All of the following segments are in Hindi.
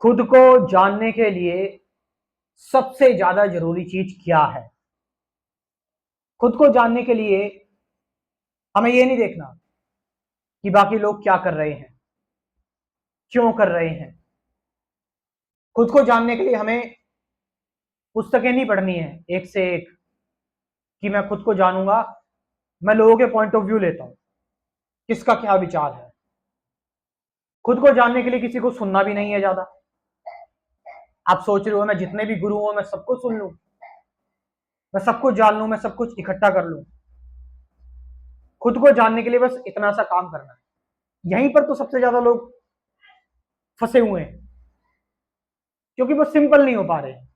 खुद को जानने के लिए सबसे ज्यादा जरूरी चीज क्या है? खुद को जानने के लिए हमें ये नहीं देखना कि बाकी लोग क्या कर रहे हैं, क्यों कर रहे हैं। खुद को जानने के लिए हमें पुस्तकें नहीं पढ़नी है एक से एक कि मैं खुद को जानूंगा। मैं लोगों के पॉइंट ऑफ व्यू लेता हूं, किसका क्या विचार है। खुद को जानने के लिए किसी को सुनना भी नहीं है ज्यादा। आप सोच रहे हो मैं जितने भी गुरु हो मैं सबको सुन लूं, मैं सब कुछ जान लूं, मैं सब कुछ इकट्ठा कर लूं। खुद को जानने के लिए बस इतना सा काम करना है। यहीं पर तो सबसे ज्यादा लोग फंसे हुए हैं, क्योंकि वो सिंपल नहीं हो पा रहे हैं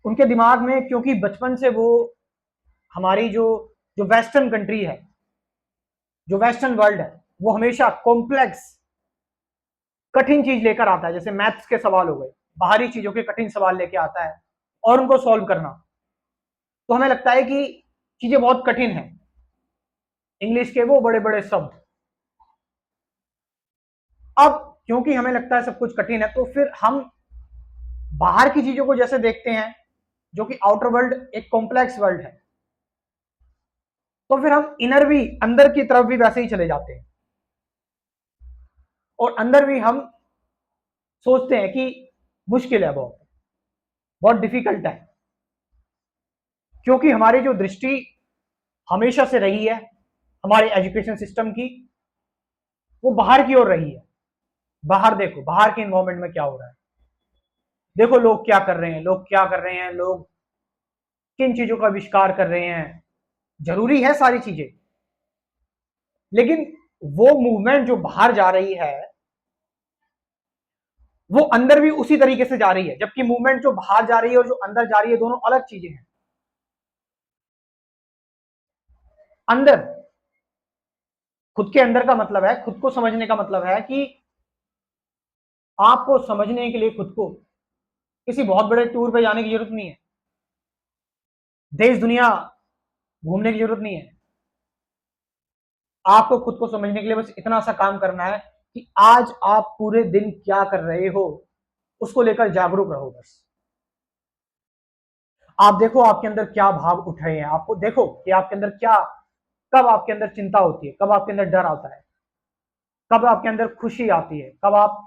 उनके दिमाग में, क्योंकि बचपन से वो हमारी जो जो वेस्टर्न कंट्री है, जो वेस्टर्न वर्ल्ड है, वो हमेशा कॉम्प्लेक्स कठिन चीज लेकर आता है। जैसे मैथ्स के सवाल हो गए, बाहरी चीजों के कठिन सवाल लेके आता है और उनको सॉल्व करना। तो हमें लगता है कि चीजें बहुत कठिन हैं, इंग्लिश के वो बड़े बड़े शब्द। अब क्योंकि हमें लगता है सब कुछ कठिन है, तो फिर हम बाहर की चीजों को जैसे देखते हैं, जो कि आउटर वर्ल्ड एक कॉम्प्लेक्स वर्ल्ड है, तो फिर हम इनर भी, अंदर की तरफ भी वैसे ही चले जाते हैं। और अंदर भी हम सोचते हैं कि मुश्किल है, बहुत बहुत डिफिकल्ट है, क्योंकि हमारी जो दृष्टि हमेशा से रही है हमारे एजुकेशन सिस्टम की, वो बाहर की ओर रही है। बाहर देखो, बाहर के इन्वायरमेंट में क्या हो रहा है, देखो लोग क्या कर रहे हैं, लोग क्या कर रहे हैं, लोग किन चीजों का आविष्कार कर रहे हैं। जरूरी है सारी चीजें, लेकिन वो मूवमेंट जो बाहर जा रही है वो अंदर भी उसी तरीके से जा रही है, जबकि मूवमेंट जो बाहर जा रही है और जो अंदर जा रही है दोनों अलग चीजें हैं। अंदर, खुद के अंदर का मतलब है, खुद को समझने का मतलब है कि आपको समझने के लिए खुद को किसी बहुत बड़े टूर पे जाने की जरूरत नहीं है, देश दुनिया घूमने की जरूरत नहीं है। आपको खुद को समझने के लिए बस इतना सा काम करना है कि आज आप पूरे दिन क्या कर रहे हो, उसको लेकर जागरूक रहो बस। आप देखो आपके अंदर क्या भाव उठ रहे हैं, आपको देखो कि आपके अंदर क्या, कब आपके अंदर चिंता होती है, कब आपके अंदर डर आता है, कब आपके अंदर खुशी आती है, कब आप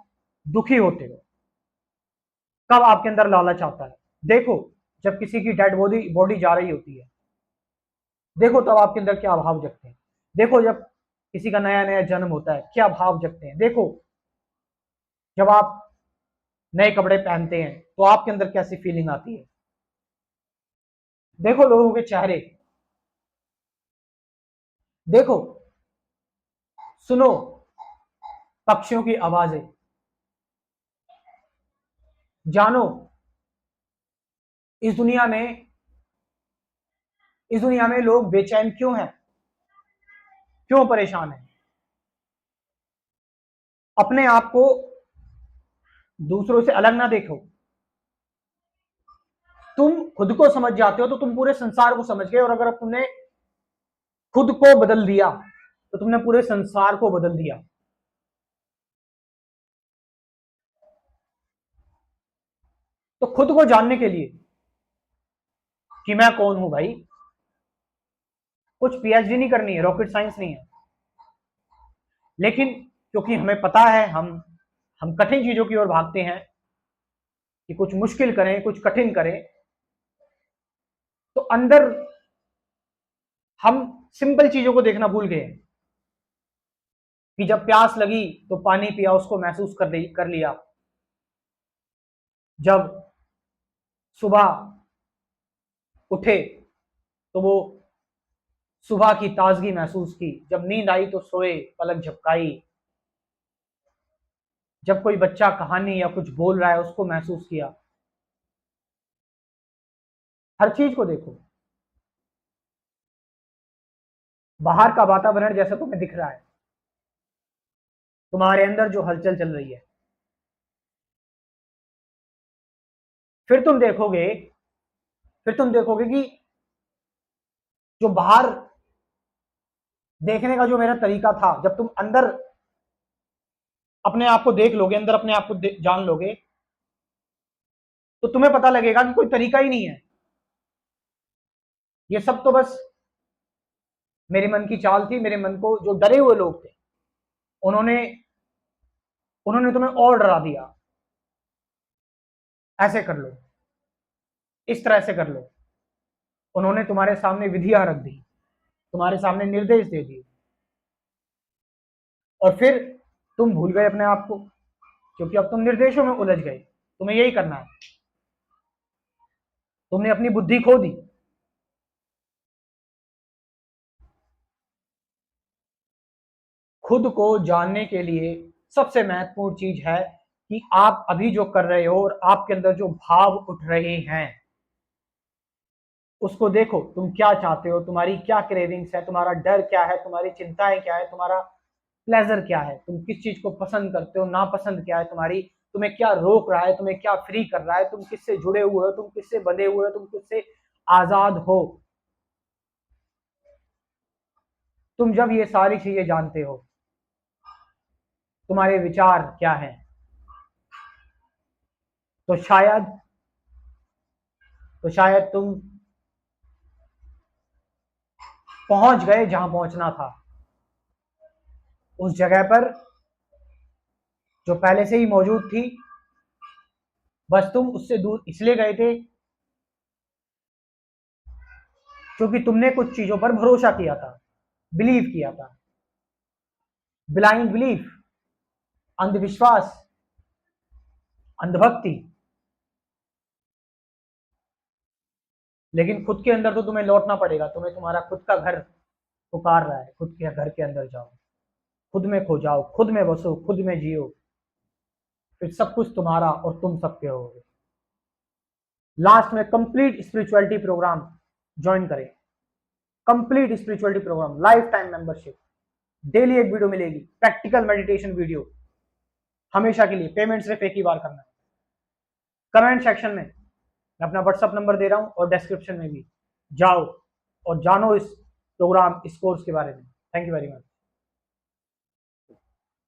दुखी होते हो, कब आपके अंदर लालच आता है। देखो जब किसी की डेड बॉडी बॉडी जा रही होती है, देखो तब आपके अंदर क्या भाव जगते हैं। देखो जब किसी का नया नया जन्म होता है क्या भाव जगते हैं। देखो जब आप नए कपड़े पहनते हैं तो आपके अंदर कैसी फीलिंग आती है। देखो लोगों के चेहरे, देखो, सुनो पक्षियों की आवाजें, जानो इस दुनिया में, इस दुनिया में लोग बेचैन क्यों हैं, क्यों परेशान हैं। अपने आप को दूसरों से अलग ना देखो। तुम खुद को समझ जाते हो तो तुम पूरे संसार को समझ गए, और अगर तुमने खुद को बदल दिया तो तुमने पूरे संसार को बदल दिया। तो खुद को जानने के लिए कि मैं कौन हूं भाई, कुछ पीएचडी नहीं करनी है, रॉकेट साइंस नहीं है। लेकिन क्योंकि हमें पता है, हम कठिन चीजों की ओर भागते हैं कि कुछ मुश्किल करें, कुछ कठिन करें, तो अंदर हम सिंपल चीजों को देखना भूल गए कि जब प्यास लगी तो पानी पिया, उसको महसूस कर लिया। जब सुबह उठे तो वो सुबह की ताजगी महसूस की। जब नींद आई तो सोए, पलक झपकाई। जब कोई बच्चा कहानी या कुछ बोल रहा है उसको महसूस किया। हर चीज को देखो, बाहर का वातावरण जैसा तुम्हें दिख रहा है, तुम्हारे अंदर जो हलचल चल रही है, फिर तुम देखोगे, फिर तुम देखोगे कि जो बाहर देखने का जो मेरा तरीका था, जब तुम अंदर अपने आप को देख लोगे, अंदर अपने आप को जान लोगे, तो तुम्हें पता लगेगा कि कोई तरीका ही नहीं है, ये सब तो बस मेरे मन की चाल थी। मेरे मन को जो डरे हुए लोग थे उन्होंने उन्होंने तुम्हें और डरा दिया, ऐसे कर लो, इस तरह से कर लो। उन्होंने तुम्हारे सामने विधियां रख दी, तुम्हारे सामने निर्देश दे दिए, और फिर तुम भूल गए अपने आप को, क्योंकि अब तुम निर्देशों में उलझ गए। तुम्हें यही करना है, तुमने अपनी बुद्धि खो दी। खुद को जानने के लिए सबसे महत्वपूर्ण चीज है कि आप अभी जो कर रहे हो और आपके अंदर जो भाव उठ रहे हैं उसको देखो। तुम क्या चाहते हो, तुम्हारी क्या क्रेविंग्स है, तुम्हारा डर क्या है, तुम्हारी चिंताएं क्या है, तुम्हारा प्लेजर क्या है, तुम किस चीज को पसंद करते हो, नापसंद क्या है तुम्हारी, तुम्हें क्या रोक रहा है, तुम्हें क्या फ्री कर रहा है, तुम किससे जुड़े हुए हो, तुम किससे बंधे हुए हो, तुम किससे आजाद हो। तुम जब ये सारी चीजें जानते हो, तुम्हारे विचार क्या हैं, तो शायद तुम पहुंच गए जहां पहुंचना था, उस जगह पर जो पहले से ही मौजूद थी। बस तुम उससे दूर इसलिए गए थे क्योंकि तुमने कुछ चीजों पर भरोसा किया था, बिलीव किया था। ब्लाइंड बिलीफ, अंधविश्वास, अंधभक्ति। लेकिन खुद के अंदर तो तुम्हें लौटना पड़ेगा, तुम्हें तुम्हारा खुद का घर पुकार रहा है। खुद के घर के अंदर जाओ, खुद में खो जाओ, खुद में बसो, खुद में जियो, फिर सब कुछ तुम्हारा और तुम सबके होगे। लास्ट में कंप्लीट स्पिरिचुअलिटी प्रोग्राम ज्वाइन करें, complete spirituality programme, life time membership. Daily एक वीडियो मिलेगी, प्रैक्टिकल मेडिटेशन वीडियो, हमेशा के लिए। पेमेंट सिर्फ एक ही बार करना है। कमेंट सेक्शन में मैं अपना व्हाट्सअप नंबर दे रहा हूं और डिस्क्रिप्शन में भी, जाओ और जानो इस प्रोग्राम, इस कोर्स के बारे में। Thank you very much.